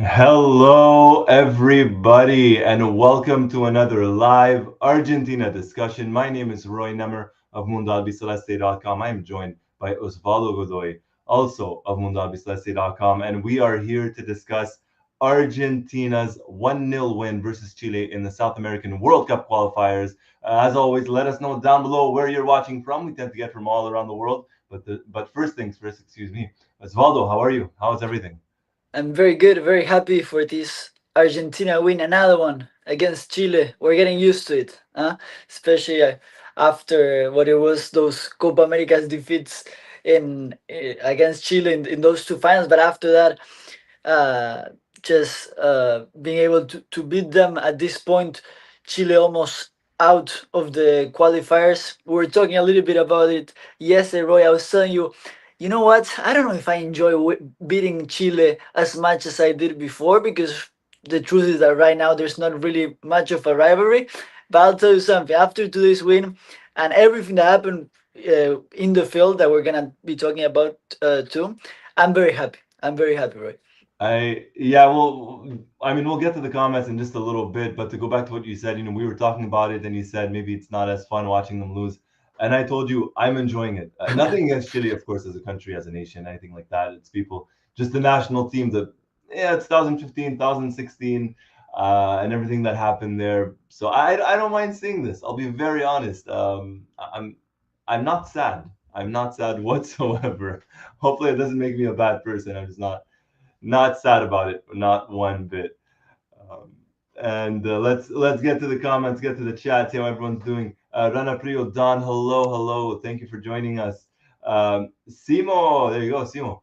Hello, everybody, and welcome to another live Argentina discussion. My name is Roy Nemer of Mundo Albiceleste.com. I am joined by Osvaldo Godoy, also of Mundo Albiceleste.com, and we are here to discuss Argentina's 1-0 win versus Chile in the South American World Cup qualifiers. As always, let us know down below where you're watching from. We tend to get from all around the world, but first things first, excuse me. Osvaldo, how are you? How's everything? I'm very good, very happy for this Argentina win. Another one against Chile. We're getting used to it, huh? Especially after what it was those Copa Americas defeats in against Chile in those two finals. But after that, uh, just being able to beat them at this point, Chile almost out of the qualifiers. We were talking a little bit about it yesterday, Roy. I was telling you, you know what? I don't know if I enjoy beating Chile as much as I did before because the truth is that right now there's not really much of a rivalry. But I'll tell you something. After today's win and everything that happened in the field that we're gonna be talking about too, I'm very happy. I'm very happy, Roy. I mean, we'll get to the comments in just a little bit, but to go back to what you said, we were talking about it, and you said maybe it's not as fun watching them lose, and I told you I'm enjoying it. Nothing against Chile, of course, as a country, as a nation, anything like that. It's people, just the national team. It's 2015, 2016, and everything that happened there. So I don't mind seeing this. I'll be very honest. I'm not sad. I'm not sad whatsoever. Hopefully, it doesn't make me a bad person. I'm just not sad about it, not one bit. Um, and let's get to the comments, get to the chat, see how everyone's doing. Rana Prio, Don, hello. Thank you for joining us. Simo, there you go, Simo.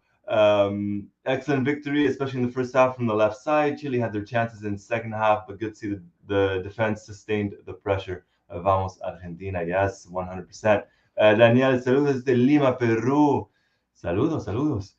Excellent victory, especially in the first half from the left side. Chile had their chances in the second half, but good to see the defense sustained the pressure. Vamos Argentina, yes, 100%. Daniel, saludos de Lima, Peru. Saludos.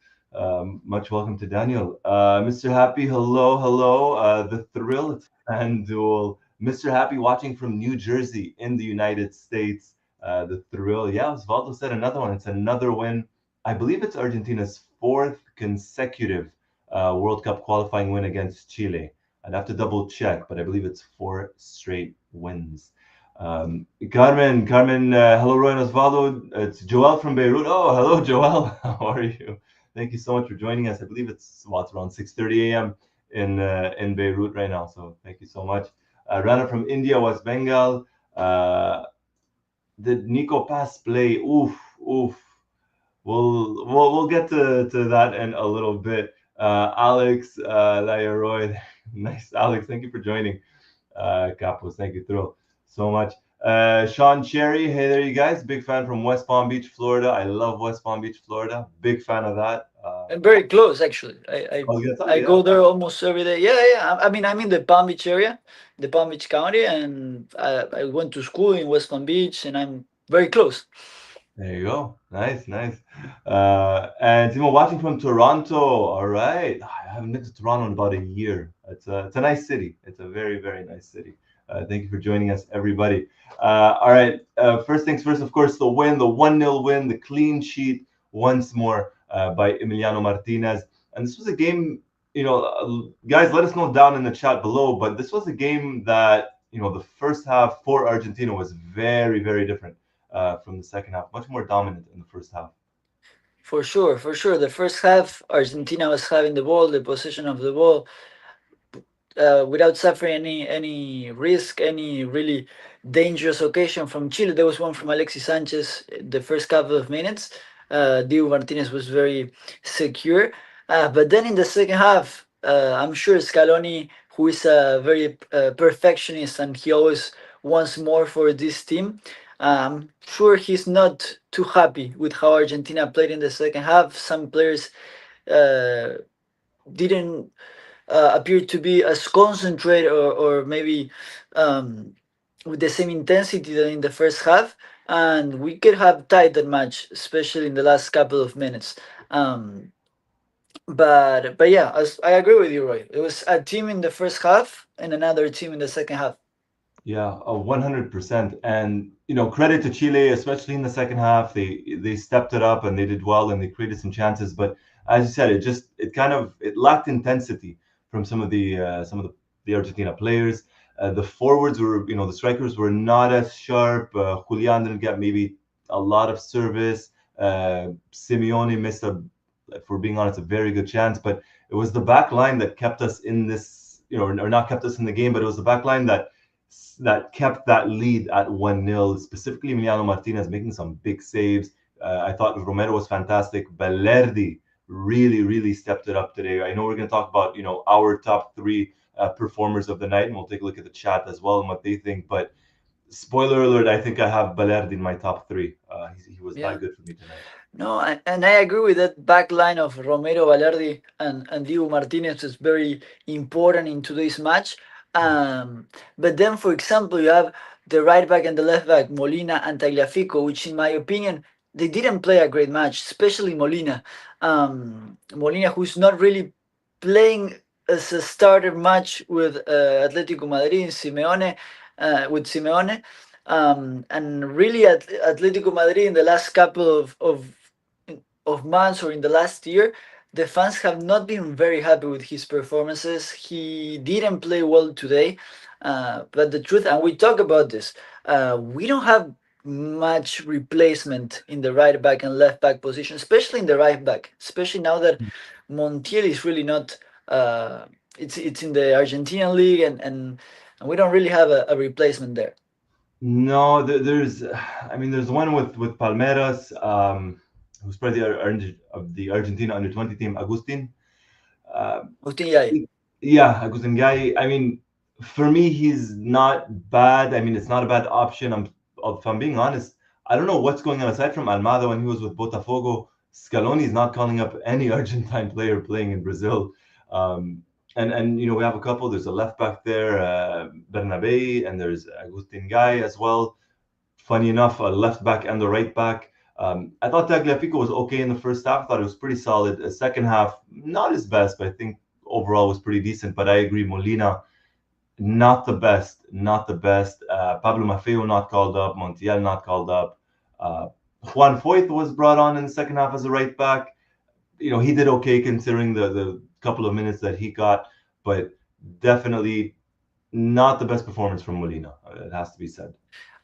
Much welcome to Daniel. Mr. Happy, hello. The Thrill, it's FanDuel. Mr. Happy watching from New Jersey in the United States. The Thrill, yeah, Osvaldo said another one. It's another win. I believe it's Argentina's fourth consecutive World Cup qualifying win against Chile. I'd have to double check, but I believe it's four straight wins. Carmen, hello, Roy and Osvaldo. It's Joel from Beirut. Oh, hello, Joel. How are you? Thank you so much for joining us. I believe it's around 6:30 a.m. in Beirut right now. So thank you so much. Rana from India, West Bengal. Did Nico Pass play? Oof. We'll get to that in a little bit. Alex Layaroy, nice, Alex. Thank you for joining. Capos, thank you, Thrill, so much. Sean Cherry, hey there, you guys. Big fan from West Palm Beach, Florida. I love West Palm Beach, Florida. Big fan of that. I'm very close, actually. I was gonna tell I you, yeah. go there almost every day. Yeah. I mean, I'm in the Palm Beach area, the Palm Beach County, and I went to school in West Palm Beach, and I'm very close. There you go. Nice. And Timo, watching from Toronto. All right. I haven't been to Toronto in about a year. It's a nice city. It's a very nice city. Thank you for joining us, everybody. All right. First things first, of course, the win, the 1-0 win, the clean sheet once more by Emiliano Martinez. And this was a game, guys, let us know down in the chat below. But this was a game that, the first half for Argentina was very different from the second half, much more dominant in the first half. For sure. The first half, Argentina was having the ball, the possession of the ball, without suffering any risk, any really dangerous occasion from Chile. There was one from Alexis Sanchez the first couple of minutes. Diego Martinez was very secure, but then in the second half, I'm sure Scaloni, who is a very perfectionist and he always wants more for this team. I'm sure he's not too happy with how Argentina played in the second half. Some players uh, didn't appear to be as concentrated or maybe um, with the same intensity than in the first half. And we could have tied that match, especially in the last couple of minutes. Um, but yeah, as I agree with you, Roy. It was a team in the first half and another team in the second half. Yeah, 100%. And credit to Chile, especially in the second half. They stepped it up and they did well and they created some chances. But as you said, it lacked intensity from some of the Argentina players. The forwards were, the strikers were not as sharp. Julian didn't get maybe a lot of service. Simeone missed if we're being honest, a very good chance. But it was the back line that kept us in this, or not kept us in the game, but it was the back line that kept that lead at 1-0. Specifically, Emiliano Martinez making some big saves. I thought Romero was fantastic. Balerdi really, really stepped it up today. I know we're going to talk about, our top three performers of the night, and we'll take a look at the chat as well and what they think. But spoiler alert, I think I have Balerdi in my top three. He was Yeah. that good for me tonight. No, and I agree with that back line of Romero, Valerdi, and Diego Martinez is very important in today's match. But then, for example, you have the right back and the left back, Molina and Tagliafico, which, in my opinion, they didn't play a great match, especially Molina. Molina, who's not really playing as a starter match with Atletico Madrid, Simeone, with Simeone. And really, Atletico Madrid in the last couple of months or in the last year, the fans have not been very happy with his performances. He didn't play well today, but the truth, and we talk about this, we don't have much replacement in the right back and left back position, especially in the right back, especially now that Montiel is really not. It's in the Argentinian league, and we don't really have a replacement there. No, there's one with Palmeiras, who's part of the Argentina under 20 team, Agustin. Uh, Agustin Yai. yeah, Agustin Guy. I mean, for me, he's not bad. I mean, it's not a bad option. If I'm being honest, I don't know what's going on aside from Almada when he was with Botafogo. Scaloni is not calling up any Argentine player playing in Brazil. And we have a couple. There's a left back there, Bernabe, and there's Agustin Guy as well. Funny enough, a left back and the right back. I thought Tagliafico was okay in the first half. I thought it was pretty solid. The second half, not his best, but I think overall was pretty decent. But I agree, Molina, not the best, not the best. Pablo Maffeo not called up. Montiel not called up. Juan Foyth was brought on in the second half as a right back. He did okay considering the couple of minutes that he got, but definitely not the best performance from Molina. It has to be said.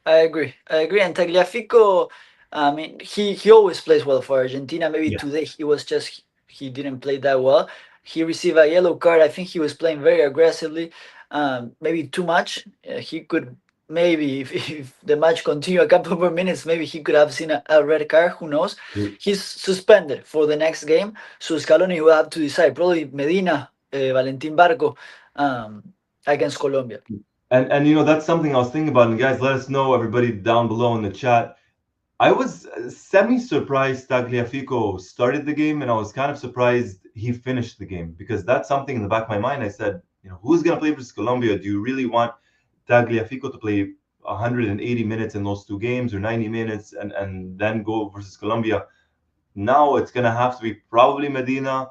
I agree. And Tagliafico, I mean, he always plays well for Argentina. Maybe Yeah. today he didn't play that well. He received a yellow card. I think he was playing very aggressively, maybe too much. He could maybe if the match continued a couple more minutes, maybe he could have seen a red card. Who knows? He's suspended for the next game, so Scaloni will have to decide. Probably Medina, Valentin Barco, against Colombia. And that's something I was thinking about. And guys, let us know, everybody down below in the chat. I was semi-surprised Tagliafico started the game, and I was kind of surprised he finished the game, because that's something in the back of my mind. I said, who's going to play versus Colombia? Do you really want Tagliafico to play 180 minutes in those two games, or 90 minutes, and then go versus Colombia? Now it's going to have to be probably Medina,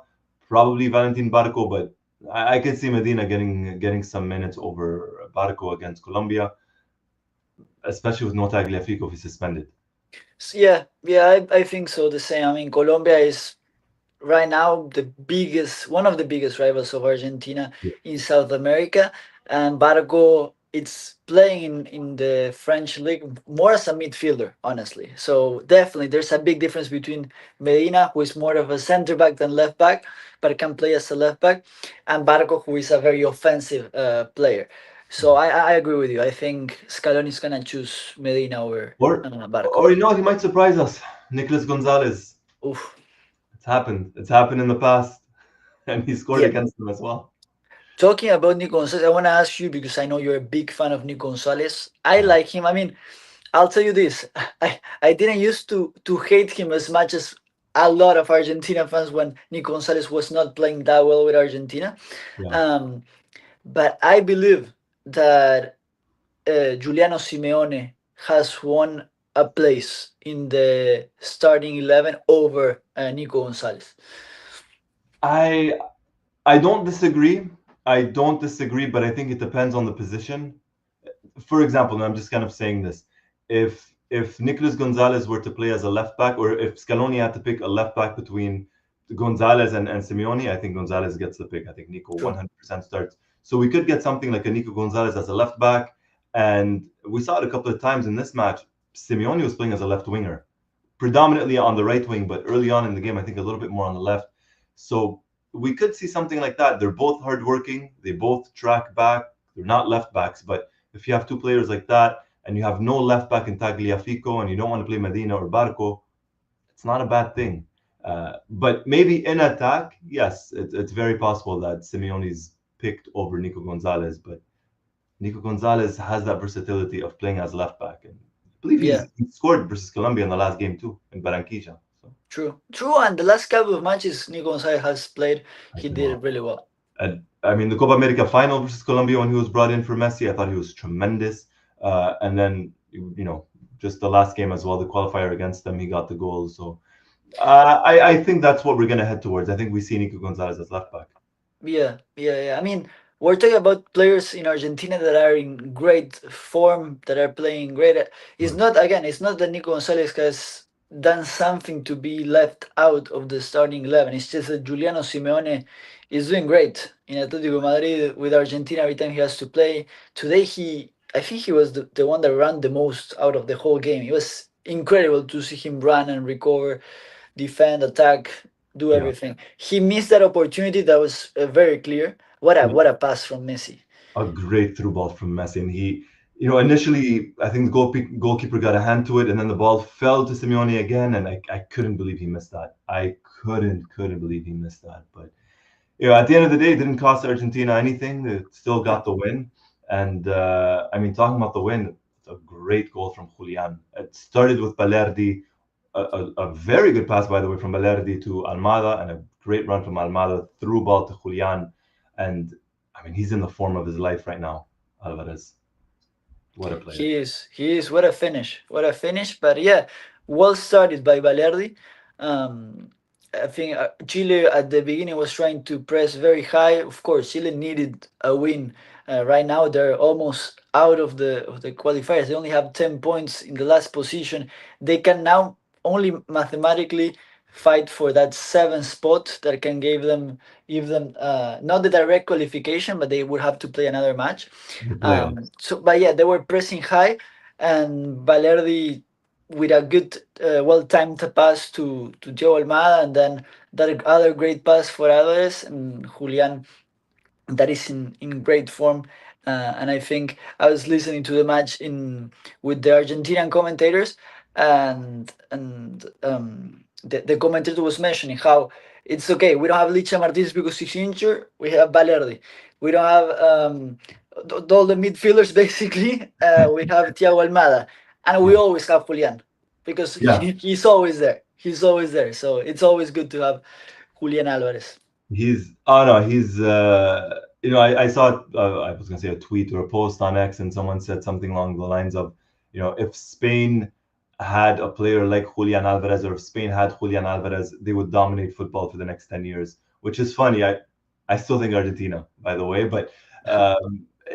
probably Valentin Barco, but I could see Medina getting some minutes over Barco against Colombia, especially with no Tagliafico if he's suspended. Yeah, I think so. The same. I mean, Colombia is right now one of the biggest rivals of Argentina in South America, and Barco it's playing in the French league more as a midfielder, honestly. So definitely, there's a big difference between Medina, who is more of a center back than left back, but can play as a left back, and Barco, who is a very offensive player. So I agree with you. I think Scaloni is gonna choose Medina over Barco. Or he might surprise us. Nicolas Gonzalez. Oof. It's happened. It's happened in the past, and he scored against them as well. Talking about Nico Gonzalez, I want to ask you, because I know you're a big fan of Nico Gonzalez. I like him. I mean, I'll tell you this: I didn't used to hate him as much as a lot of Argentina fans when Nico Gonzalez was not playing that well with Argentina. Yeah. But I believe that Giuliano Simeone has won a place in the starting 11 over Nico Gonzalez. I don't disagree. But I think it depends on the position. For example, and I'm just kind of saying this: if Nicolas Gonzalez were to play as a left back, or if Scaloni had to pick a left back between Gonzalez and Simeone, I think Gonzalez gets the pick. I think Nico True. 100% starts. So we could get something like a Nico Gonzalez as a left back. And we saw it a couple of times in this match. Simeone was playing as a left winger, predominantly on the right wing, but early on in the game, I think a little bit more on the left. So we could see something like that. They're both hardworking. They both track back. They're not left backs, but if you have two players like that and you have no left back in Tagliafico and you don't want to play Medina or Barco, it's not a bad thing. But maybe in attack, yes, it's very possible that Simeone's picked over Nico Gonzalez, but Nico Gonzalez has that versatility of playing as left back, and I believe Yeah. he scored versus Colombia in the last game too in Barranquilla. So True. True. And the last couple of matches Nico Gonzalez has played, I he did did well. it really well. And I mean, the Copa America final versus Colombia when he was brought in for Messi, I thought he was tremendous. And then just the last game as well, the qualifier against them, he got the goal. So I think that's what we're gonna head towards. I think we see Nico Gonzalez as left back. Yeah, yeah, yeah. I mean, we're talking about players in Argentina that are in great form, that are playing great. It's Right. not, again, it's not that Nico Gonzalez has done something to be left out of the starting 11. It's just that Giuliano Simeone is doing great in Atletico Madrid with Argentina every time he has to play. Today, I think he was the one that ran the most out of the whole game. It was incredible to see him run and recover, defend, attack, do Yeah. everything. He missed that opportunity that was very clear. What a pass from Messi. A great through ball from Messi. And initially, I think the goalkeeper got a hand to it, and then the ball fell to Simeone again, and I couldn't believe he missed that. I couldn't believe he missed that. But at the end of the day, it didn't cost Argentina anything. They still Yeah. got the win. And I mean, talking about the win, it's a great goal from Julian. It started with Balerdi, a very good pass, by the way, from Balerdi to Almada, and a great run from Almada, through ball to Julian. And I mean, he's in the form of his life right now, Alvarez. What a player. He is. What a finish. What a finish. But yeah, well started by Valerdi. Um, I think Chile at the beginning was trying to press very high. Of course, Chile needed a win. Right now, they're almost out of the qualifiers. They only have 10 points in the last position. They can now only mathematically fight for that seventh spot that can give them not the direct qualification, but they would have to play another match. The playoff. So, but yeah, they were pressing high, and Valerdi with a good, well-timed pass to Joe Almada, and then that other great pass for Alvarez and Julian that is in great form. And I think I was listening to the match in with the Argentinian commentators, and the commentator was mentioning how it's okay. We don't have Licha Martinez because he's injured. We have Valerdi. We don't have all the midfielders basically. We have Thiago Almada, and we Yeah. always have Julian because Yeah. he's always there. He's always there. So it's always good to have Julian Alvarez. I saw I was gonna say a tweet or a post on X, and someone said something along the lines of, if Spain had a player like Julian Alvarez, or if Spain had Julian Alvarez, they would dominate football for the next 10 years, which is funny. I still think Argentina, by the way, but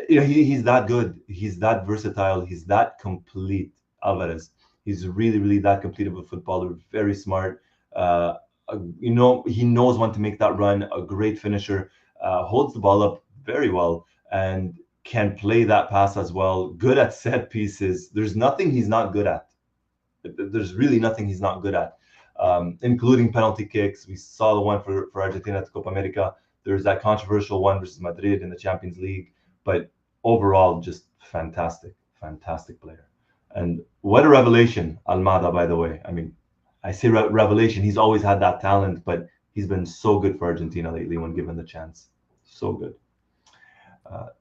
he's that good. He's that versatile. He's that complete, Alvarez. He's really, really that complete of a footballer. Very smart. He knows when to make that run. A great finisher. Holds the ball up very well and can play that pass as well. Good at set pieces. There's nothing he's not good at. There's really nothing he's not good at, including penalty kicks. We saw the one for Argentina at Copa America. There's that controversial one versus Madrid in the Champions League. But overall, just fantastic, fantastic player. And what a revelation, Almada, by the way. I mean, I say revelation. He's always had that talent, but he's been so good for Argentina lately when given the chance. So good.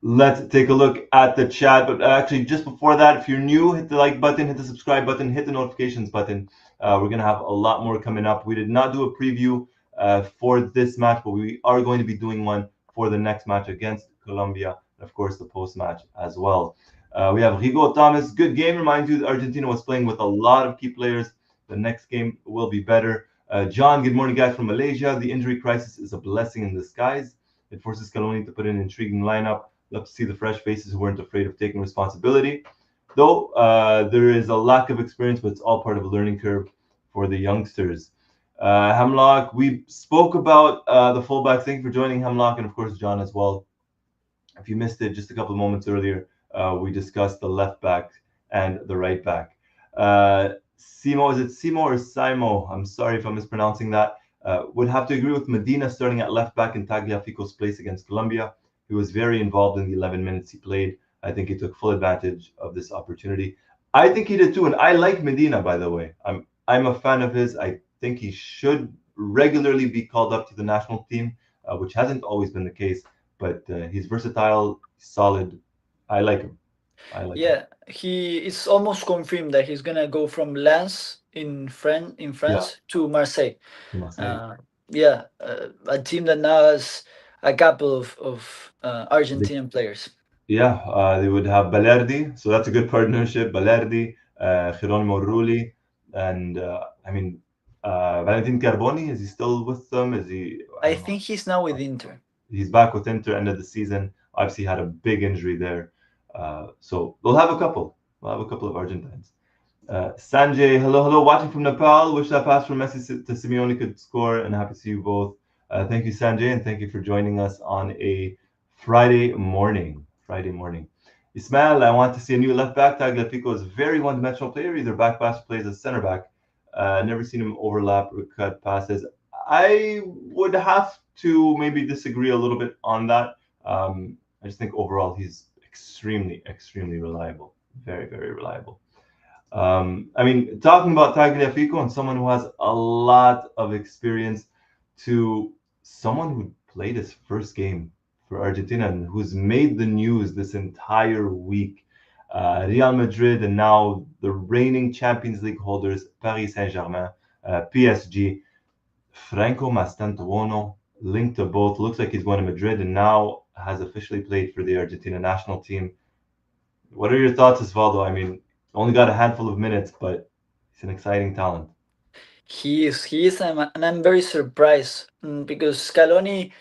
Let's take a look at the chat. But actually, just before that, if you're new, hit the like button, hit the subscribe button, hit the notifications button. We're going to have a lot more coming up. We did not do a preview for this match, but we are going to be doing one for the next match against Colombia. And of course, the post-match as well. We have Rigo Thomas. Good game. Remind you that Argentina was playing with a lot of key players. The next game will be better. John, good morning, guys from Malaysia. The injury crisis is a blessing in disguise. It forces Scaloni to put in an intriguing lineup. Love to see the fresh faces who weren't afraid of taking responsibility. Though there is a lack of experience, but it's all part of a learning curve for the youngsters. Hemlock, we spoke about the fullback. Thank you for joining, Hemlock, and of course John as well. If you missed it just a couple of moments earlier, we discussed the left back and the right back. Simo, is it Simo or Simo? I'm sorry if I'm mispronouncing that. Would have to agree with Medina starting at left back in Tagliafico's place against Colombia. He was very involved in the 11 minutes he played. I think he took full advantage of this opportunity. I think he did too, and I like Medina, by the way. I'm a fan of his. I think he should regularly be called up to the national team, which hasn't always been the case. But he's versatile, solid. I like him. I like him. Yeah, he it's almost confirmed that he's gonna go from Lens in Yeah, France to Marseille. to Marseille. Uh, yeah, a team that now has a couple of Argentinian players. Yeah, they would have Balerdi, so that's a good partnership. Balerdi, Geronimo Rulli, and Valentin Carboni. Is he still with them? Is he? I I don't know. think he's now with Inter. He's back with Inter end of the season. Obviously, had a big injury there, so they'll have a couple. We'll have a couple of Argentines. Sanjay, hello, hello, watching from Nepal. Wish that pass from Messi to Simeone could score, and happy to see you both. Thank you, Sanjay, and thank you for joining us on a Friday morning. Friday morning. Ismail, I want to see a new left back. Tagliafico is a very one-dimensional player. Either back pass or plays as center back. Never seen him overlap or cut passes. I would have to maybe disagree a little bit on that. I just think overall he's extremely, extremely reliable. Very, very reliable. Talking about Tagliafico and someone who has a lot of experience to someone who played his first game for Argentina and who's made the news this entire week. Real Madrid and now the reigning Champions League holders, Paris Saint-Germain, PSG. Franco Mastantuono linked to both. Looks like he's going to Madrid and now has officially played for the Argentina national team. What are your thoughts, Osvaldo? Only got a handful of minutes, but he's an exciting talent. He is, and I'm very surprised because Scaloni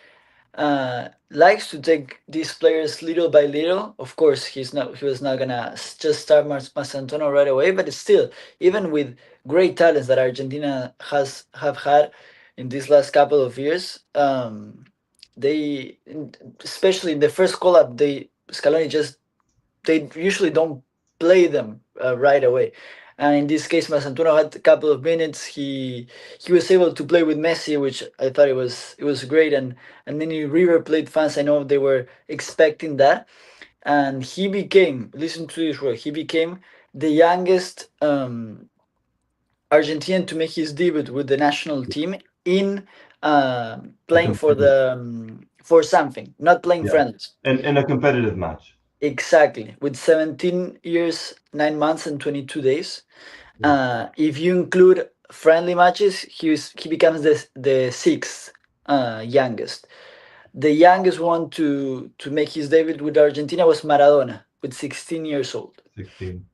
likes to take these players little by little. Of course, he was not gonna just start Mastantuono right away, but still, even with great talents that Argentina have had in these last couple of years, especially in the first call up, Scaloni just they usually don't play them right away. And in this case, Masantuno had a couple of minutes. He was able to play with Messi, which I thought it was great. And many River Plate fans, I know they were expecting that. And he became, listen to this word, he became the youngest Argentinian to make his debut with the national team in A playing competitive, for something, not playing yeah, friends. and in a competitive match. Exactly, with 17 years, 9 months, and 22 days. Yeah. If you include friendly matches, he becomes the sixth youngest. The youngest one to make his debut with Argentina was Maradona, with 16 years old. 16.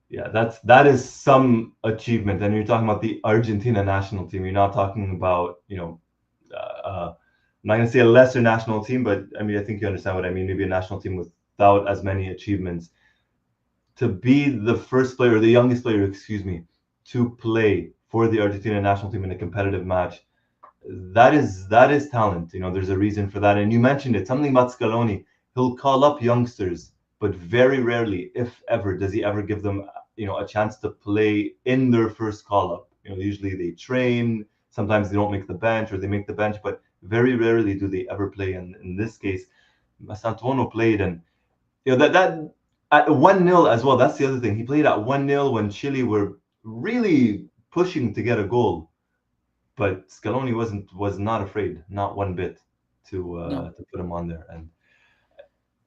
Yeah, that is some achievement. And you're talking about the Argentina national team. You're not talking about, I'm not going to say a lesser national team, but I think you understand what I mean. Maybe a national team without as many achievements. To be the first player, the youngest player, excuse me, to play for the Argentina national team in a competitive match, that is talent. There's a reason for that. And you mentioned it, something about Scaloni. He'll call up youngsters, but very rarely, if ever, does he ever give them, a chance to play in their first call up. Usually they train. Sometimes they don't make the bench, or they make the bench, but very rarely do they ever play. And in this case, Mastantuono played, and that at 1-0 as well. That's the other thing. He played at 1-0 when Chile were really pushing to get a goal, but Scaloni was not afraid, not one bit, No, to put him on there. And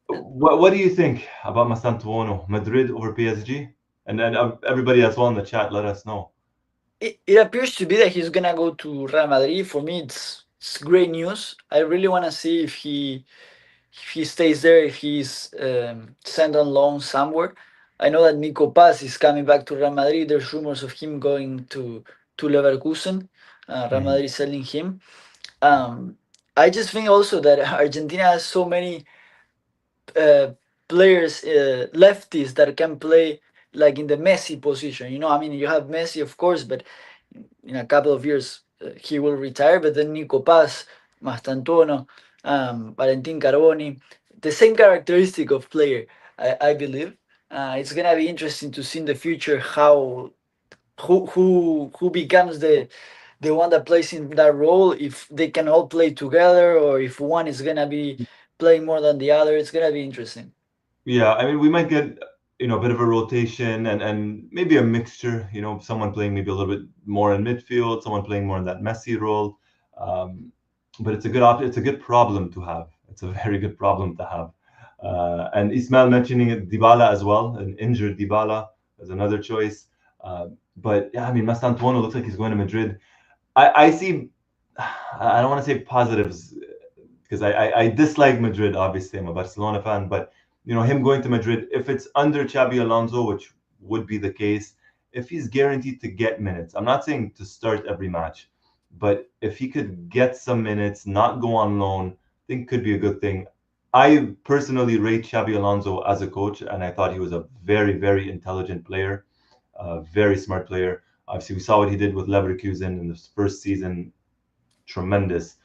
what do you think about Mastantuono? Madrid over PSG? And then everybody as well in the chat, let us know. it appears to be that he's gonna go to Real Madrid. For me, it's great news. I really want to see if he stays there, if he's sent on loan somewhere. I know that Nico Paz is coming back to Real Madrid. There's rumors of him going to Leverkusen. Real Mhm. Madrid selling him. Um, I just think also that Argentina has so many uh, players, lefties that can play like in the Messi position. You have Messi, of course, but in a couple of years, he will retire. But then Nico Paz, Mastantuono, Valentin Carboni, the same characteristic of player, I believe. It's gonna be interesting to see in the future how who becomes the one that plays in that role, if they can all play together or if one is gonna be playing more than the other. It's gonna be interesting. Yeah, I mean, we might get, a bit of a rotation and maybe a mixture, someone playing maybe a little bit more in midfield, someone playing more in that Messi role. Um, but it's a it's a good problem to have. It's a very good problem to have. And Ismail mentioning it, Dybala as well, an injured Dybala is another choice. But yeah, I mean, Mastantuono looks like he's going to Madrid. I see, I don't want to say positives because I dislike Madrid. Obviously, I'm a Barcelona fan, but him going to Madrid, if it's under Xabi Alonso, which would be the case, if he's guaranteed to get minutes, I'm not saying to start every match, but if he could get some minutes, not go on loan, I think could be a good thing. I personally rate Xabi Alonso as a coach, and I thought he was a very, very intelligent player, a very smart player. Obviously, we saw what he did with Leverkusen in the first season, tremendous.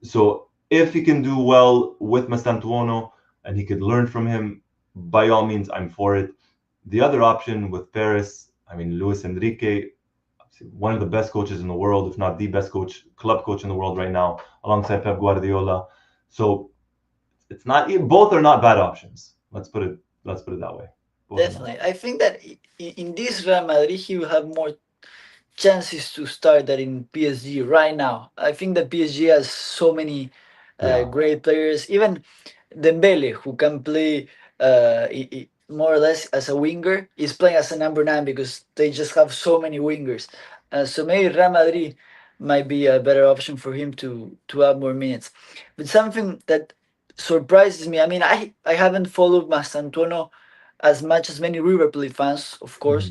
So if he can do well with Mastantuono and he could learn from him, by all means, I'm for it. The other option with Paris, I mean, Luis Enrique, one of the best coaches in the world, if not the best club coach in the world right now, alongside Pep Guardiola. So it's not, both are not bad options. Let's put it that way. Both are not. Definitely, I think that in this Real Madrid he will have more chances to start that in PSG right now. I think that PSG has so many Yeah. great players. Even Dembele, who can play more or less as a winger, is playing as a number 9 because they just have so many wingers. So maybe Real Madrid might be a better option for him to have more minutes. But something that surprises me, I mean, I haven't followed Mastantuono as much as many River Plate fans, of course.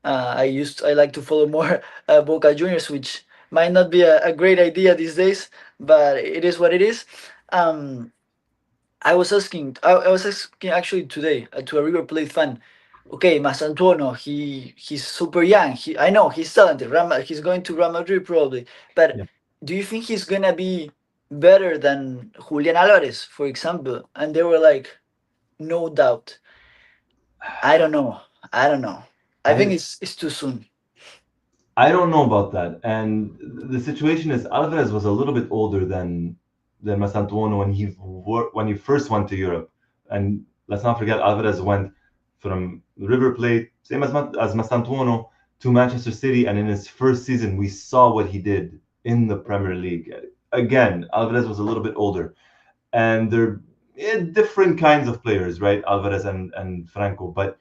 Mhm. I like to follow more Boca Juniors, which might not be a great idea these days, but it is what it is. Um, I was asking actually today to a River Plate fan. Okay, Masantuono, he's super young. I know he's talented. He's going to Real Madrid probably, but Yeah. do you think he's gonna be better than Julian Alvarez, for example? And they were like, no doubt. I don't know. I don't know. I think I it's too soon. I don't know about that. And the situation is Alvarez was a little bit older than Mastantuono when he first went to Europe. And let's not forget Alvarez went from River Plate, same as Mastantuono, to Manchester City. And in his first season, we saw what he did in the Premier League. Again, Alvarez was a little bit older, and they're different kinds of players, right? Alvarez and Franco. But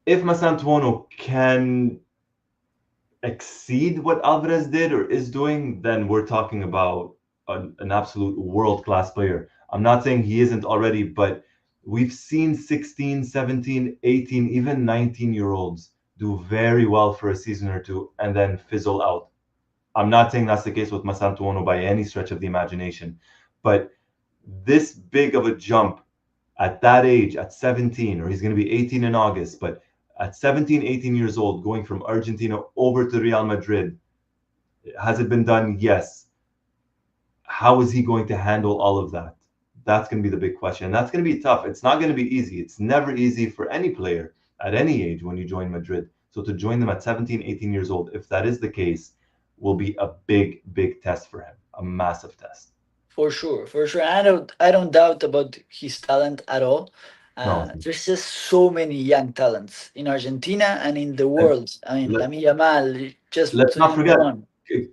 if Mastantuono can exceed what Alvarez did or is doing, then we're talking about an absolute world class player. I'm not saying he isn't already, but we've seen 16, 17, 18, even 19-year olds do very well for a season or two and then fizzle out. I'm not saying that's the case with Masantuono by any stretch of the imagination, but this big of a jump at that age, at 17, or he's going to be 18 in August, but at 17, 18 years old, going from Argentina over to Real Madrid, has it been done? Yes. How is he going to handle all of that? That's going to be the big question. And that's going to be tough. It's not going to be easy. It's never easy for any player at any age when you join Madrid. So to join them at 17, 18 years old, if that is the case, will be a big, big test for him, a massive test. For sure, for sure. I don't doubt about his talent at all. No. There's just so many young talents in Argentina and in the And world. I mean, let, Lamine Yamal, just let's to not name the forget one.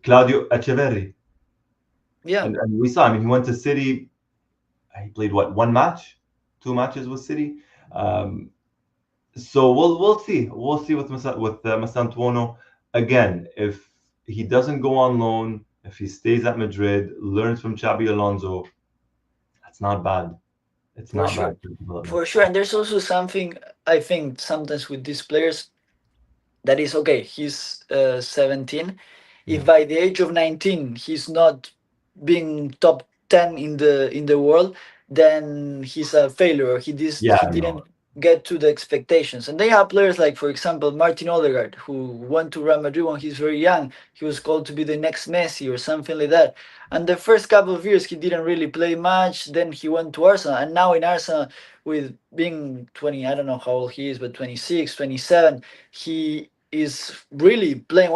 Claudio Echeverri. Yeah, And we saw, I mean, he went to City. He played what, one match, two matches with City. Um, so we'll see. We'll see with Mastantuono again. If he doesn't go on loan, if he stays at Madrid, learns from Xabi Alonso, that's not bad. It's for not sure, bad for development. for sure. And there's also something I think sometimes with these players that is okay. He's 17. If Yeah. by the age of 19 he's not being top 10 in the world, then he's a failure. Yeah. He didn't No. get to the expectations. And they have players like, for example, Martin Odegaard, who went to Real Madrid when he's very young. He was called to be the next Messi or something like that. And the first couple of years, he didn't really play much. Then he went to Arsenal. And now in Arsenal, with being 20, I don't know how old he is, but 26, 27, he is really playing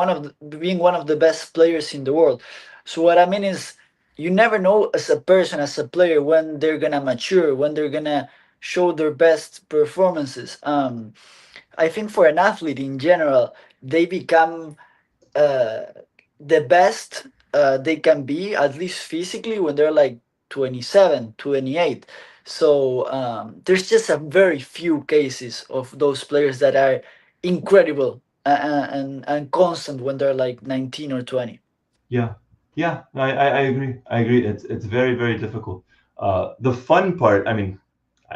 being one of the best players in the world. So what I mean is, you never know as a person, as a player, when they're gonna mature, when they're gonna show their best performances. I think for an athlete in general, they become uh, the best they can be, at least physically, when they're like 27, 28. So there's just a very few cases of those players that are incredible and constant when they're like 19 or 20. Yeah, yeah, I agree. I agree. It's very, very difficult. The fun part, I mean,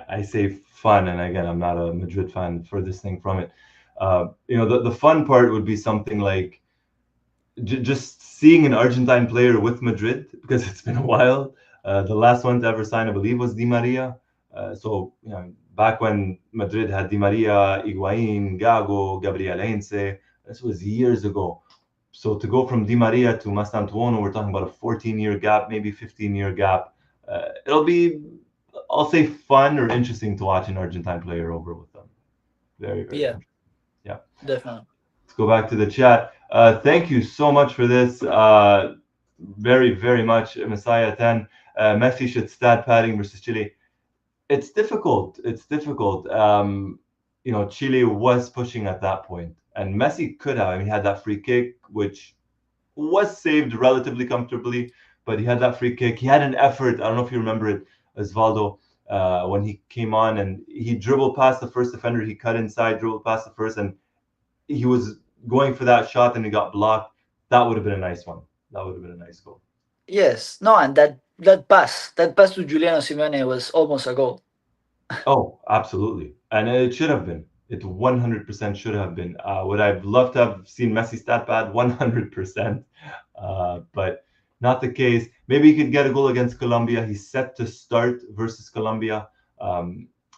I say fun, and again, I'm not a Madrid fan, furthest thing from it. The fun part would be something like just seeing an Argentine player with Madrid because it's been a while. The last one to ever sign, I believe, was Di Maria. Back when Madrid had Di Maria, Higuain, Gago, Gabriel Heinze, this was years ago. So to go from Di Maria to Mastantuono, we're talking about a 14-year gap, maybe 15-year gap. It'll be, I'll say, fun or interesting to watch an Argentine player over with them. Very, very Yeah, interesting. Yeah. definitely. Let's go back to the chat. Thank you so much for this. Very, very much. Messiah 10. Messi should stat padding versus Chile. It's difficult. It's difficult. Chile was pushing at that point, and Messi could have. I mean, he had that free kick, which was saved relatively comfortably, but he had that free kick. He had an effort. I don't know if you remember it, Osvaldo, when he came on and he dribbled past the first defender. He cut inside, dribbled past the first, and he was going for that shot and he got blocked. That would have been a nice one. That would have been a nice goal. Yes, no, and that pass to Juliano Simeone was almost a goal. Oh, absolutely. And it should have been. It 100% should have been. Would I've loved to have seen Messi stat pad? 100%. But not the case. Maybe he could get a goal against Colombia. He's set to start versus Colombia.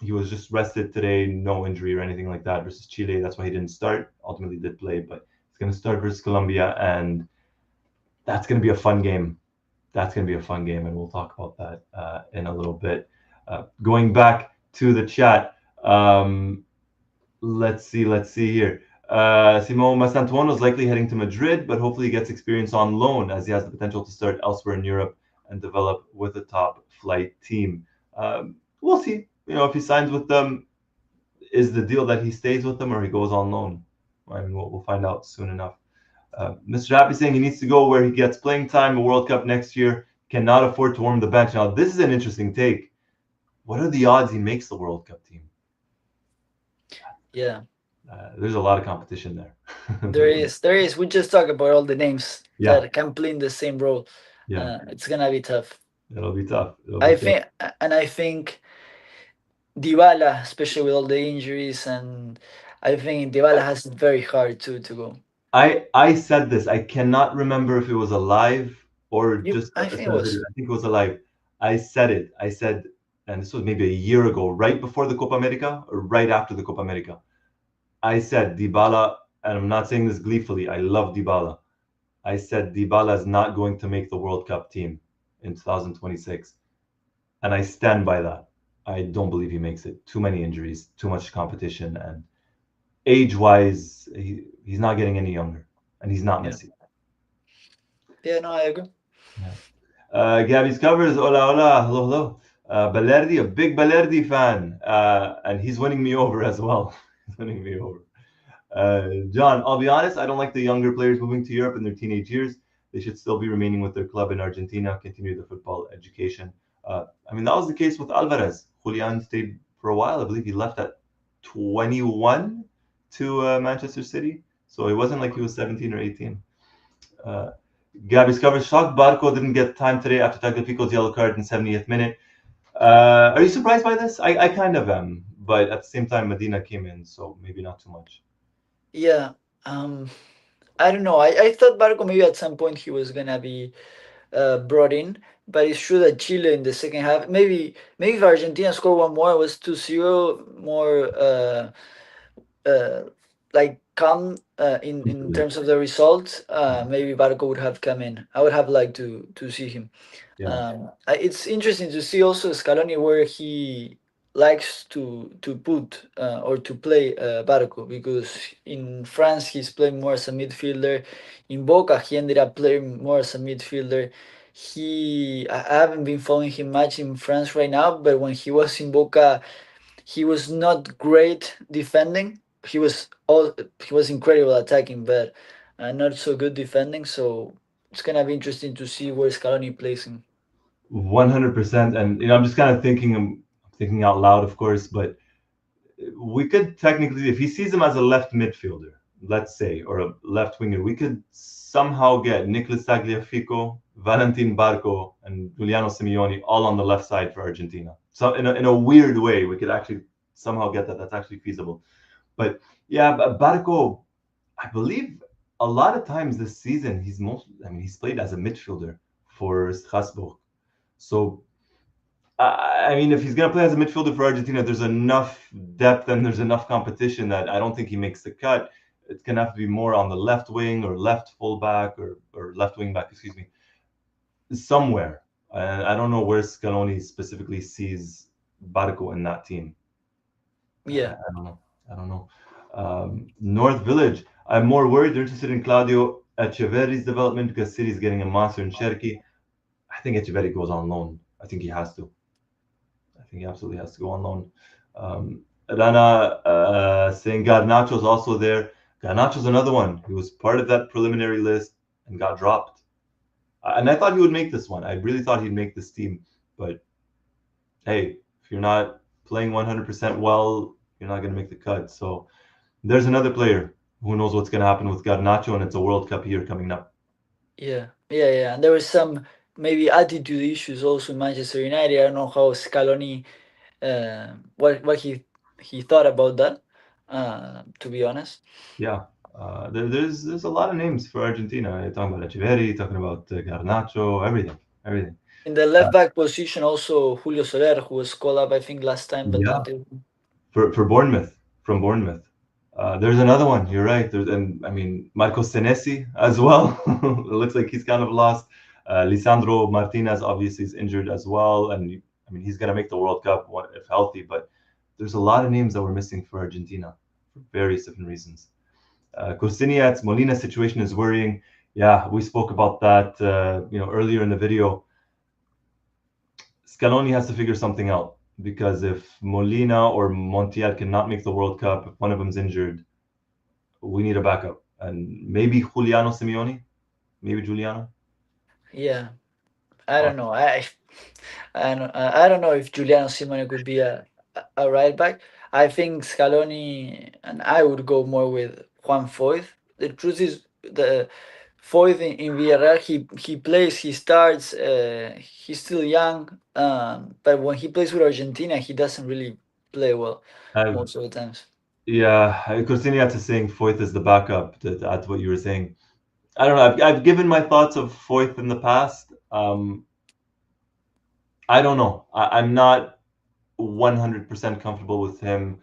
He was just rested today, no injury or anything like that versus Chile. That's why he didn't start. Ultimately did play, but he's going to start versus Colombia, and that's going to be a fun game. That's going to be a fun game, and we'll talk about that in a little bit. Going back to the chat, let's see here. Simon Mastantuono is likely heading to Madrid, but hopefully he gets experience on loan as he has the potential to start elsewhere in Europe and develop with a top flight team. We'll see. If he signs with them, is the deal that he stays with them or he goes on loan? I mean, we'll find out soon enough. Mr. Happy saying he needs to go where he gets playing time. A World Cup next year, cannot afford to warm the bench. Now, this is an interesting take. What are the odds he makes the World Cup team? Yeah, There's a lot of competition there. there is. There is. We just talk about all the names Yeah, that can play in the same role. yeah, It's gonna be tough. it'll be tough. It'll be I tough. think, and I think Dybala, especially with all the injuries, and I think Dybala has it very hard to go. I said this. I cannot remember if it was a live or just I a think it set of video. was. I think it was a live. I said it. I said, and this was maybe a year ago, right before the Copa America or right after the Copa America. I said Dybala, and I'm not saying this gleefully. I love Dybala. I said Dybala is not going to make the World Cup team in 2026, and I stand by that. I don't believe he makes it. Too many injuries, too much competition, and age-wise, he's not getting any younger, and he's not Yeah. Messi. Yeah. No, I agree. Yeah. Gabby's covers. Hola, hola, hello, hello. Balerdi, a big Balerdi fan, and he's winning me over as well. He's winning me over. John, I'll be honest, I don't like the younger players moving to Europe in their teenage years. They should still be remaining with their club in Argentina, continue the football education. I mean, that was the case with Alvarez. Julian stayed for a while. I believe he left at 21 to Manchester City. So it wasn't like he was 17 or 18. Uh, Gabby's cover shocked Barco didn't get time today after Tagliafico's yellow card in 70th minute. Are you surprised by this? I kind of am, but at the same time, Medina came in, so maybe not too much. Yeah. Um. I don't know. I thought Barco maybe at some point he was gonna be brought in, but it's true that Chile in the second half, maybe if Argentina scored one more, it was 2-0, more uh, like calm in Completely. terms of the result. Maybe Barco would have come in. I would have liked to see him. Yeah. It's interesting to see also Scaloni where he likes to put or to play Barco, because in France he's playing more as a midfielder. In Boca he ended up playing more as a midfielder. I haven't been following him much in France right now, but when he was in Boca he was not great defending. He was incredible attacking, but not so good defending. So it's gonna be interesting to see where Scaloni plays him. 100%. And I'm just kind of thinking out loud, of course, but we could technically, if he sees him as a left midfielder, let's say, or a left winger, we could somehow get Nicolas Tagliafico, Valentin Barco, and Giuliano Simeone all on the left side for Argentina. So in a weird way, we could actually somehow get that. That's actually feasible. But yeah, Barco, I believe a lot of times this season he's played as a midfielder for Strasbourg. So I mean, if he's going to play as a midfielder for Argentina, there's enough depth and there's enough competition that I don't think he makes the cut. It's going to have to be more on the left wing or left fullback or left wing back, excuse me, somewhere. And I don't know where Scaloni specifically sees Barco in that team. Yeah, I don't know. I don't know. North Village. I'm more worried. They're interested in Claudio Echeverri's development because City's getting a monster in Cherki. I think Echeverri goes on loan. I think he has to. I think he absolutely has to go on loan. Rana saying Garnacho's also there. Garnacho's another one. He was part of that preliminary list and got dropped. And I thought he would make this one. I really thought he'd make this team. But hey, if you're not playing 100% well, you're not going to make the cut. So there's another player. Who knows what's going to happen with Garnacho, and it's a World Cup year coming up. yeah. And there was some maybe attitude issues also in Manchester United. I don't know how Scaloni, what he thought about that. To be honest, Yeah. There's a lot of names for Argentina. You're talking about Echeverri, talking about Garnacho, everything. in the Uh, left back position also Julio Soler, who was called up I think last time, but yeah, not this. for Bournemouth, from Bournemouth. There's another one. You're right. And I mean Marco Senesi as well. It looks like he's kind of lost. Lisandro Martinez obviously is injured as well, and I mean he's gonna make the World Cup if healthy. But there's a lot of names that we're missing for Argentina for various different reasons. Cosiniac's Molina situation is worrying. Yeah, we spoke about that earlier in the video. Scaloni has to figure something out because if Molina or Montiel cannot make the World Cup, if one of them's injured, we need a backup. And maybe Giuliano Simeone, maybe Giuliano. Yeah, I Or don't know. I don't know if Juliano Simone could be a right back. I think Scaloni and I would go more with Juan Foyth. The truth is, the Foyth in Villarreal, he plays, he starts. He's still young, but when he plays with Argentina, he doesn't really play well I've most of the times. yeah, Cosiniac's is saying Foyth is the backup to add to what you were saying. I don't know. I've given my thoughts of Foyth in the past. I don't know. I'm not 100% comfortable with him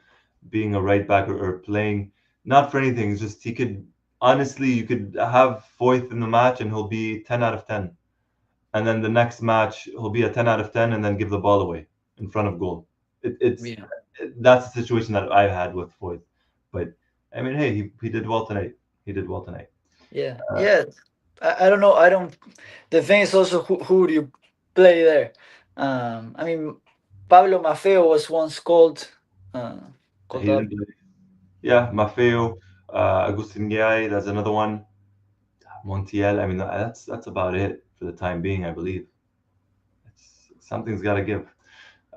being a right back or playing. Not for anything. It's just he could honestly, you could have Foyth in the match and he'll be 10 out of 10. And then the next match he'll be a 10 out of 10 and then give the ball away in front of goal. Yeah, That's the situation that I've had with Foyth. But I mean, hey, he did well tonight. He did well tonight. Uh, yeah. I don't know. I don't. The thing is also who would you play there? I mean, Pablo Maffeo was once uh, called he up. didn't play. Yeah, Maffeo, Agustin Gay, that's another one. Montiel. I mean, that's about it for the time being, I believe. Something's got to give.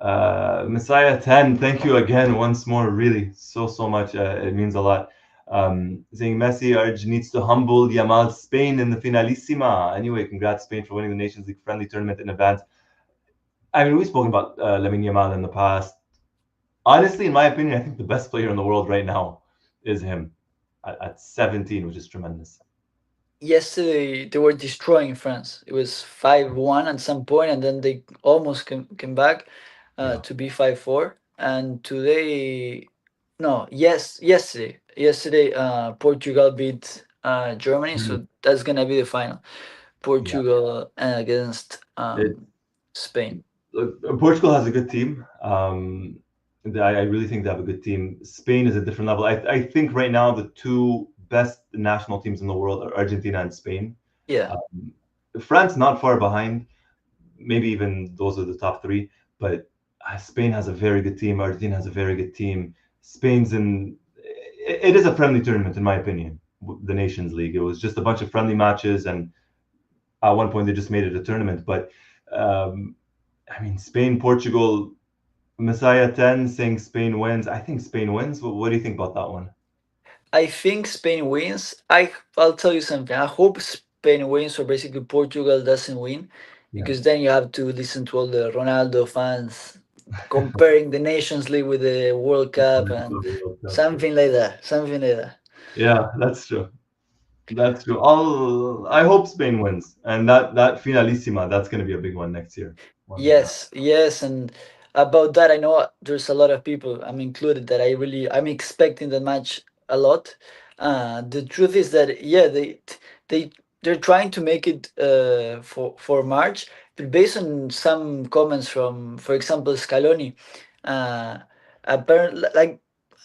Messiah 10, thank you again once more. Really, so much. It means a lot. Saying Messi Arge needs to humble Yamal Spain in the finalissima. Anyway, congrats Spain for winning the Nations League friendly tournament in advance. I mean, we've spoken about Lamine Yamal in the past. Honestly, in my opinion, I think the best player in the world right now is him at 17, which is tremendous. yesterday they were destroying France. It was 5-1 at some point, and then they almost came back Yeah, to be 5-4. And today, no, yesterday, Portugal beat Germany, mm, so that's gonna be the final. yeah. Portugal against It, Spain. Look, Portugal has a good team. I really think they have a good team. Spain is a different level. I think right now the two best national teams in the world are Argentina and Spain. Yeah, Um, France not far behind. Maybe even those are the top three. But Spain has a very good team. Argentina has a very good team. Spain's in. It is a friendly tournament, in my opinion. The Nations League. It was just a bunch of friendly matches, and at one point they just made it a tournament. But um, I mean, Spain, Portugal, Messiah 10 saying Spain wins. I think Spain wins. What do you think about that one? I think Spain wins. I'll tell you something. I hope Spain wins, or basically Portugal doesn't win, Yeah. because then you have to listen to all the Ronaldo fans comparing the Nations League with the World Cup and World Cup. something like that. Something like that. Yeah, that's true. That's true. I hope Spain wins. And that finalissima, that's going to be a big one next year. One, Yes, yes, and about that, I know there's a lot of people, I'm included, that I'm expecting the match a lot. The truth is that yeah, they they're trying to make it for March, but based on some comments from, for example, Scaloni, uh, apparently, like,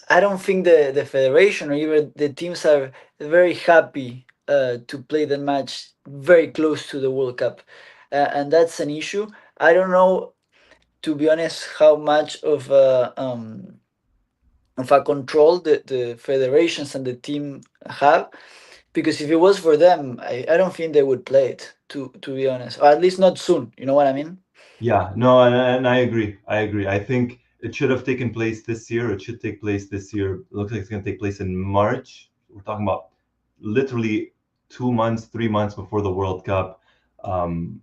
I don't think the federation or even the teams are very happy to play the match very close to the World Cup, and that's an issue. I don't know, to be honest, how much of a control the federations and the team have, because if it was for them, I don't think they would play it. To be honest, or at least not soon. You know what I mean? yeah, no, and I agree. I agree. I think it should have taken place this year. It should take place this year. It looks like it's going to take place in March. We're talking about literally 2 months, 3 months before the World Cup. Um,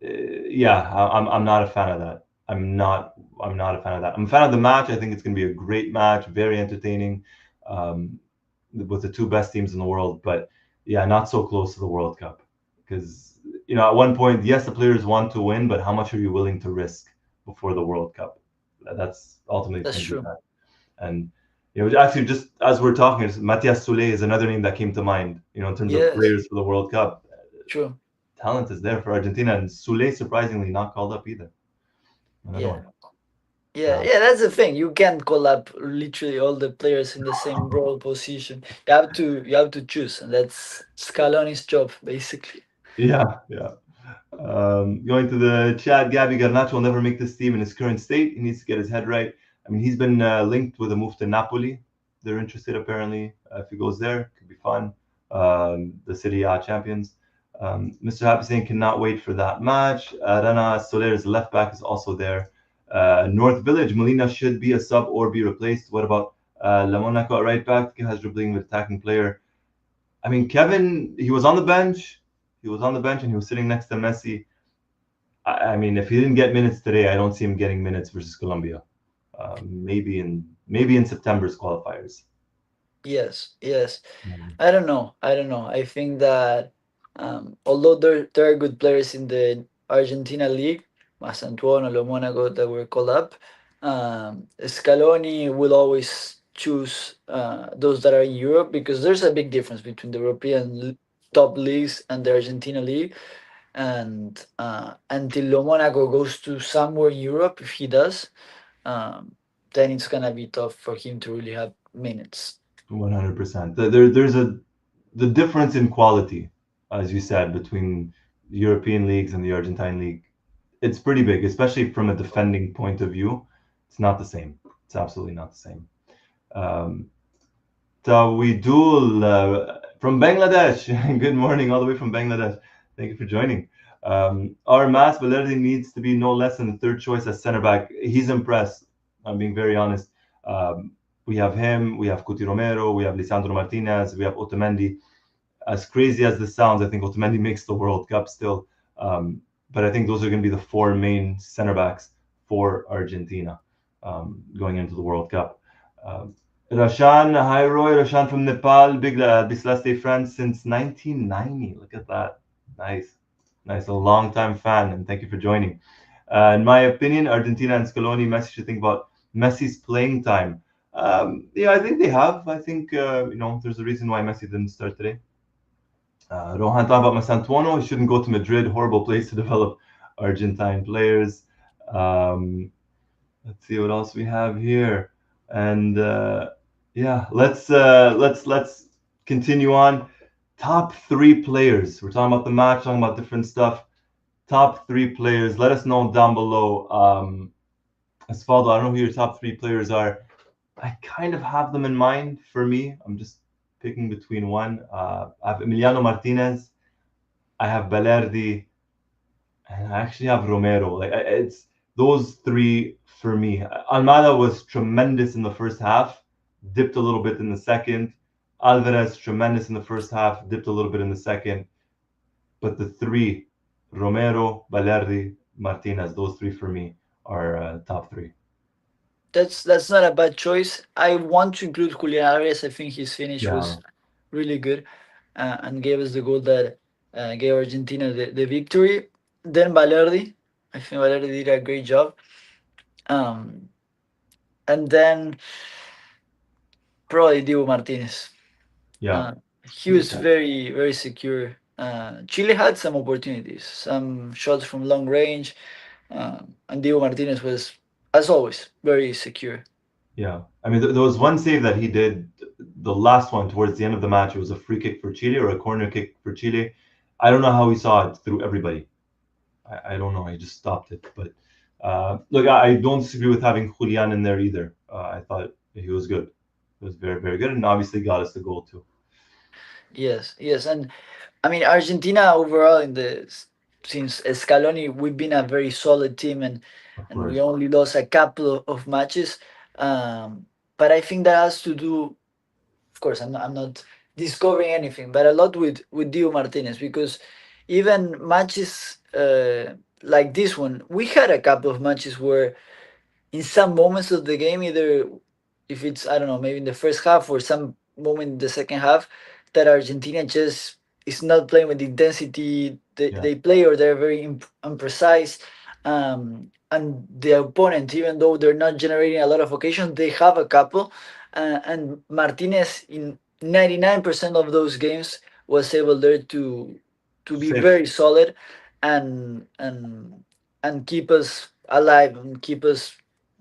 yeah, I'm not a fan of that. I'm not a fan of that. I'm a fan of the match. I think it's going to be a great match, very entertaining, um, with the two best teams in the world. But yeah, not so close to the World Cup, because at one point, yes, the players want to win, but how much are you willing to risk before the World Cup? That's ultimately it's That's going to be true. that. And actually, just as we're talking, Matias Soulé is another name that came to mind. In terms of Yes, players for the World Cup, true. talent is there for Argentina, and Soulé surprisingly not called up either. Another Yeah. one. Yeah, Um, yeah, that's the thing. You can't call up literally all the players in the same role position. You have to choose, and that's Scaloni's job, basically. yeah, yeah. Going to the chat, Gabby Garnacho will never make this team in his current state. He needs to get his head right. I mean, he's been linked with a move to Napoli. They're interested apparently. If he goes there, could be fun. The Serie A champions. Mr. Happy saying cannot wait for that match. Rana Soler's left back is also there. North Village, Molina should be a sub or be replaced. What about La Monaco at right back? Has dribbling with attacking player. I mean, Kevin, he was on the bench. He was on the bench and he was sitting next to Messi. I mean, if he didn't get minutes today, I don't see him getting minutes versus Colombia. Maybe in September's qualifiers. Yes, yes. Mhm. I don't know. I don't know. I think that although there are good players in the Argentina league, Mastantuono, Monaco, that were called up, Scaloni will always choose those that are in Europe, because there's a big difference between the top leagues and the Argentina league. And until Monaco goes to somewhere in Europe, if he does, um, then it's gonna be tough for him to really have minutes. 100%. There's the difference in quality, as you said, between the European leagues and the Argentine league. It's pretty big, especially from a defending point of view. It's not the same. It's absolutely not the same. Um, Tawidul from Bangladesh. Good morning, all the way from Bangladesh. Thank you for joining. Our Mas Valerde needs to be no less than the third choice as center back. He's impressed. I'm being very honest. We have him. We have Cuti Romero. We have Lisandro Martinez. We have Otamendi. As crazy as this sounds, I think Otamendi makes the World Cup still. But I think those are going to be the four main center backs for Argentina going into the World Cup. Um, Rashan, hi Roy. Rashan from Nepal, big Albiceleste friend since 1990. Look at that. Nice. Nice. A long time fan, and thank you for joining. In my opinion, Argentina and Scaloni, Messi should think about Messi's playing time. Yeah, I think they have. I think, there's a reason why Messi didn't start today. Rohan talking about Mastantuono. He shouldn't go to Madrid. Horrible place to develop Argentine players. Um, let's see what else we have here, and yeah, let's continue on. Top three players. We're talking about the match, talking about different stuff. Top three players. Let us know down below. Osvaldo, I don't know who your top three players are. I kind of have them in mind for me. I'm just picking between one. I have Emiliano Martinez. I have Balerdi, and I actually have Romero. Like it's those three for me. Almada was tremendous in the first half, dipped a little bit in the second. Alvarez tremendous in the first half, dipped a little bit in the second. But the three, Romero, Balerdi, Martinez, those three for me are top three. That's not a bad choice. I want to include Julian Alvarez. I think his finish Yeah, was really good, and gave us the goal that gave Argentina the victory. Then Valerdi, I think Valerdi did a great job. Um, and then probably Diego Martinez. yeah, Uh, he was very secure. Chile had some opportunities, some shots from long range, and Diego Martinez was, as always, very secure. yeah. I mean, there was one save that he did, the last one towards the end of the match. It was a free kick for Chile or a corner kick for Chile. I don't know how he saw it through everybody. I don't know. He just stopped it. But look, I don't disagree with having Julian in there either. I thought he was good. He was very good, and obviously got us the goal too. Yes, yes, and I mean Argentina overall in the since Scaloni, we've been a very solid team, Of and we course. only lost a couple of matches. But I think that has to do, of course, I'm not discovering anything, but a lot with Dio Martinez, because even matches like this one, we had a couple of matches where in some moments of the game, either if it's, I don't know, maybe in the first half or some moment in the second half, that Argentina just is not playing with the intensity Yeah. they play, or they're very imprecise. And the opponent, even though they're not generating a lot of occasions, they have a couple. And Martinez, in 99% of those games, was able there to be Safe. very solid, and and keep us alive, and keep us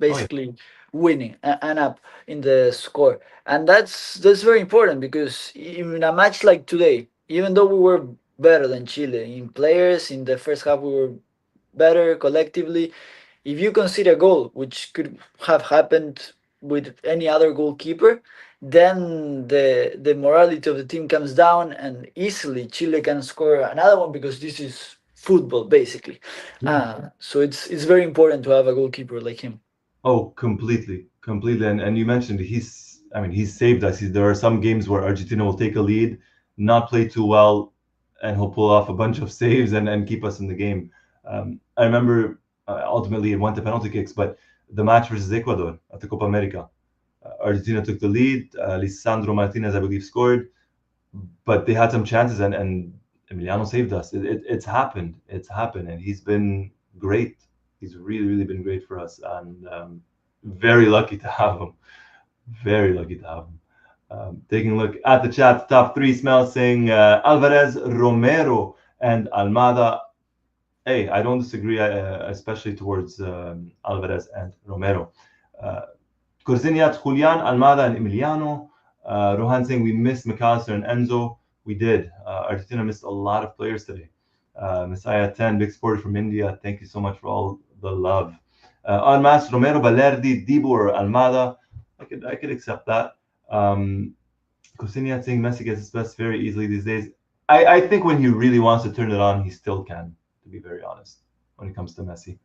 Oh yeah. basically winning and up in the score. And that's very important, because in a match like today, even though we were better than Chile in players in the first half, we were better collectively. If you concede a goal, which could have happened with any other goalkeeper, then the morality of the team comes down, and easily Chile can score another one, because this is football basically. Yeah. So it's very important to have a goalkeeper like him. Oh, completely. And you mentioned he's. I mean, he's saved us. There are some games where Argentina will take a lead, not play too well, and he'll pull off a bunch of saves and keep us in the game. I remember ultimately it went to penalty kicks, but the match versus Ecuador at the Copa America, Argentina took the lead. Lisandro Martinez, I believe, scored, but they had some chances, and Emiliano saved us. It's happened. It's happened, and he's been great. He's really been great for us, and very lucky to have him. Very lucky to have him. Taking a look at the chat, top three smells saying Alvarez, Romero, and Almada. Hey, I don't disagree, especially towards Alvarez and Romero. Uh, Corsiniat, Julian, Almada, and Emiliano. Rohan saying we missed McAllister and Enzo. We did. Argentina missed a lot of players today. Messiah 10, big supporter from India. Thank you so much for all the love. En masse, Romero, Balerdi, Dibu, or Almada. I could accept that. Corsiniat saying Messi gets his best very easily these days. I think when he really wants to turn it on, he still can, to be very honest, when it comes to Messi.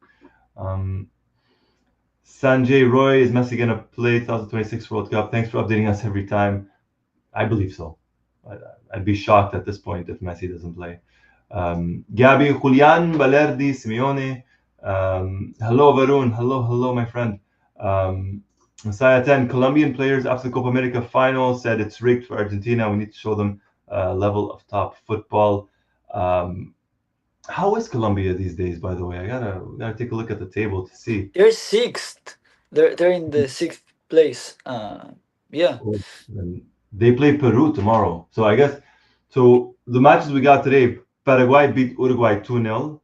Sanjay Roy, is Messi going to play 2026 World Cup? Thanks for updating us every time. I believe so. I'd be shocked at this point if Messi doesn't play. Gabi, Julian, Balerdi, Simeone. Hello, Varun. Hello, my friend. Saya 10, Colombian players after the Copa America final said it's rigged for Argentina. We need to show them a level of top football. Um, how is Colombia these days, by the way? I gotta take a look at the table to see. They're sixth. They're in the sixth place. Yeah. Oh, and they play Peru tomorrow. So I guess so the matches we got today, Paraguay beat Uruguay 2-0.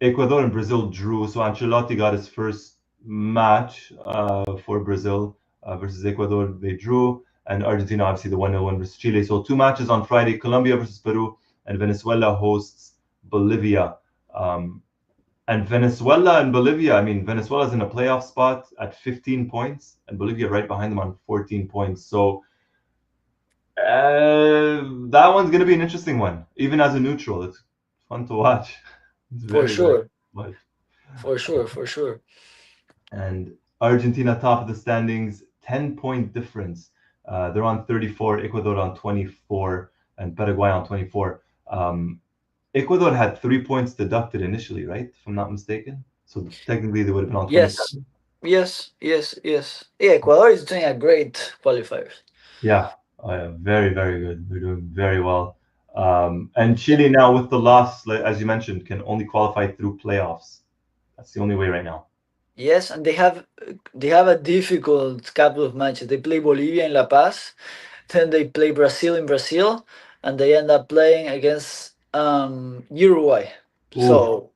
Ecuador and Brazil drew. So Ancelotti got his first match for Brazil versus Ecuador. They drew. And Argentina, obviously, the 1-0 win versus Chile. So two matches on Friday, Colombia versus Peru, and Venezuela hosts Bolivia. Um, and Venezuela and Bolivia, I mean, Venezuela's in a playoff spot at 15 points, and Bolivia right behind them on 14 points. So that one's going to be an interesting one, even as a neutral. It's fun to watch. It's For very, very sure. much. For sure. For sure. And Argentina top of the standings, 10-point difference. They're on 34, Ecuador on 24, and Paraguay on 24. Ecuador had 3 points deducted initially, right? If I'm not mistaken. So technically they would have been on Yes. 27. Yes. Yes. Yes. Yeah. Ecuador is doing a great qualifiers. Yeah, very, very good. They're doing very well. And Chile now with the loss, like, as you mentioned, can only qualify through playoffs. That's the only way right now. Yes, and they have a difficult couple of matches. They play Bolivia in La Paz, then they play Brazil in Brazil, and they end up playing against Uruguay. Ooh, So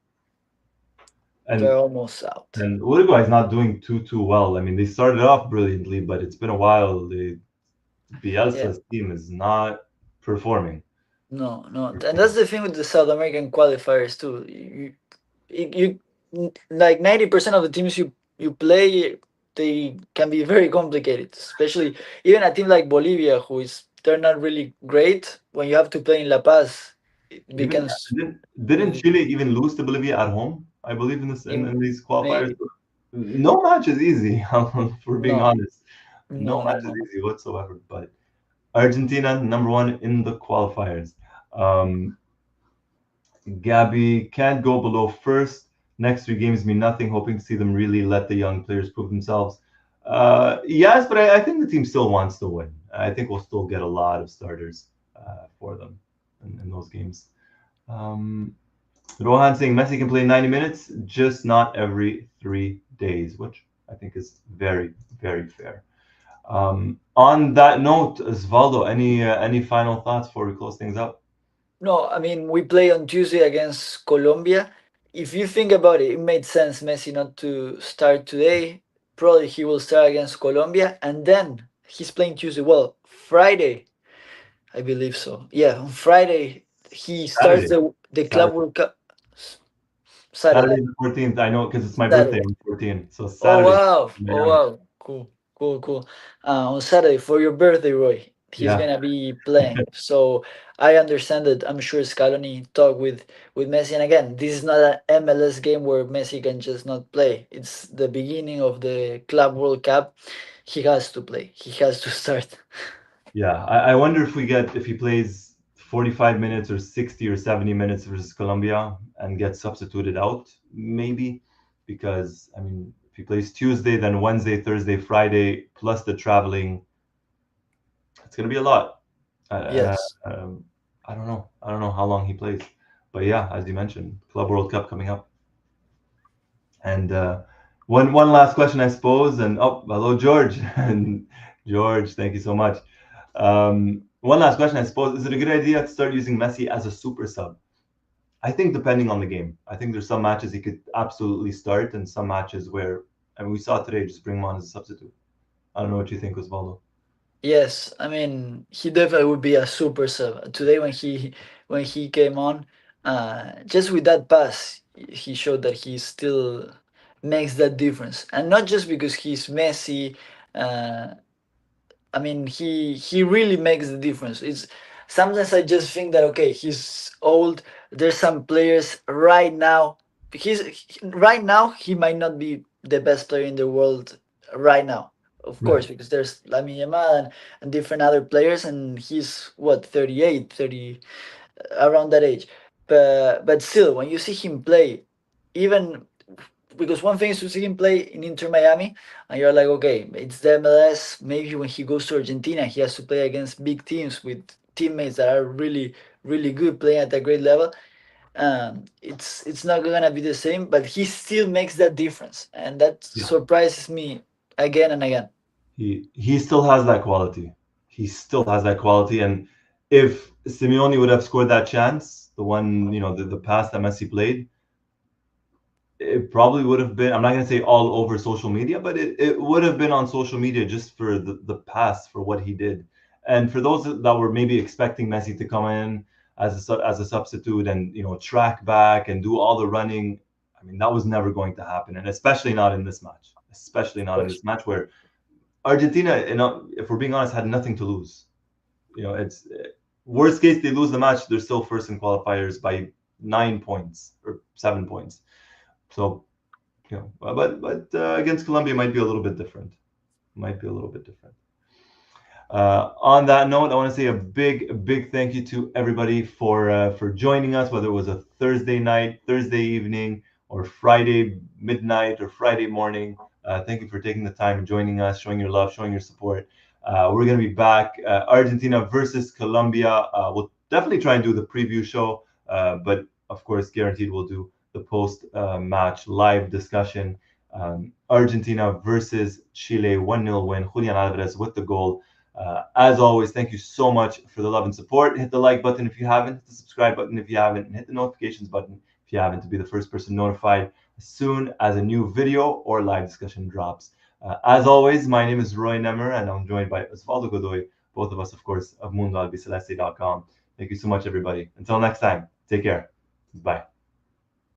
they're and almost out. and Uruguay is not doing too well. I mean, they started off brilliantly, but it's been a while. Yeah, Bielsa's team is not performing. no, no, and that's the thing with the South American qualifiers too. Like 90% of the teams you play, they can be very complicated. Especially even a team like Bolivia, who is they're not really great. When you have to play in La Paz, it Even becomes didn't Chile even lose to Bolivia at home? I believe in this im- in these qualifiers. maybe No match is easy, for being no, honest. No no, no, match is no. easy whatsoever. But Argentina, number one in the qualifiers. Um, Gabby can't go below first. Next three games mean nothing. Hoping to see them really let the young players prove themselves. Yes, but I think the team still wants to win. I think we'll still get a lot of starters for them in those games. Um, Rohan saying Messi can play 90 minutes, just not every 3 days, which I think is very, very fair. On that note, Osvaldo, any final thoughts before we close things up? No, I mean we play on Tuesday against Colombia. If you think about it, it made sense Messi not to start today. Probably he will start against Colombia, and then he's playing Tuesday. Well, Friday, I believe so. Yeah, on Friday he starts Saturday. the Club Saturday. World Cup. Saturday Saturday. the 14th. I know because it's my birthday Saturday. on 14th. So Oh Saturday wow! in Oh Miami. wow! Cool, cool, cool. On Saturday for your birthday, Roy, he's Yeah. gonna be playing. So I understand that. I'm sure Scaloni talked with Messi, and again, this is not an MLS game where Messi can just not play. It's the beginning of the Club World Cup. He has to play. He has to start. Yeah. I wonder if he plays 45 minutes or 60 or 70 minutes versus Colombia and gets substituted out, maybe. Because I mean, if he plays Tuesday, then Wednesday, Thursday, Friday, plus the traveling, it's gonna be a lot. Yes. I don't know. I don't know how long he plays. But yeah, as you mentioned, Club World Cup coming up. And one last question, I suppose. And oh, hello, George. And George, thank you so much. One last question, I suppose. Is it a good idea to start using Messi as a super sub? I think depending on the game. I think there's some matches he could absolutely start, and some matches where, I mean, we saw today, just bring him on as a substitute. I don't know what you think, Osvaldo. Yes, I mean he definitely would be a super sub today when he came on. Just with that pass, he showed that he still makes that difference, and not just because he's Messi. Uh, I mean, he really makes the difference. It's sometimes I just think that okay, he's old. There's some players right now. Right now he might not be the best player in the world right now. Of Right. course, because there's Lamine Yamal and different other players, and he's what 38, 30 around that age. But still, when you see him play, even because one thing is to see him play in Inter Miami, and you're like, okay, it's the MLS. Maybe when he goes to Argentina, he has to play against big teams with teammates that are really, really good, playing at a great level. It's not gonna be the same, but he still makes that difference, and that Yeah. surprises me again and again. He still has that quality. He still has that quality. And if Simeone would have scored that chance, the one, the pass that Messi played, it probably would have been, I'm not going to say all over social media, but it would have been on social media just for the pass, for what he did. And for those that were maybe expecting Messi to come in as a substitute and, track back and do all the running, I mean, that was never going to happen. And especially not in this match, especially Of not in course, this match where Argentina, if we're being honest, had nothing to lose. It's worst case, they lose the match, they're still first in qualifiers by 9 points or 7 points. So, but against Colombia might be a little bit different. Might be a little bit different. On that note, I want to say a big thank you to everybody for joining us, whether it was a Thursday night, Thursday evening, or Friday midnight or Friday morning. Thank you for taking the time and joining us, showing your love, showing your support. We're going to be back. Argentina versus Colombia. We'll definitely try and do the preview show, but of course, guaranteed we'll do the post-match live discussion. Argentina versus Chile, 1-0 win. Julian Alvarez with the goal. As always, thank you so much for the love and support. Hit the like button if you haven't, hit the subscribe button if you haven't, and hit the notifications button if you haven't to be the first person notified as soon as a new video or live discussion drops. As always, my name is Roy Nemer, and I'm joined by Osvaldo Godoy, both of us, of course, of Mundo Albiceleste.com. Thank you so much, everybody. Until next time, take care. Bye.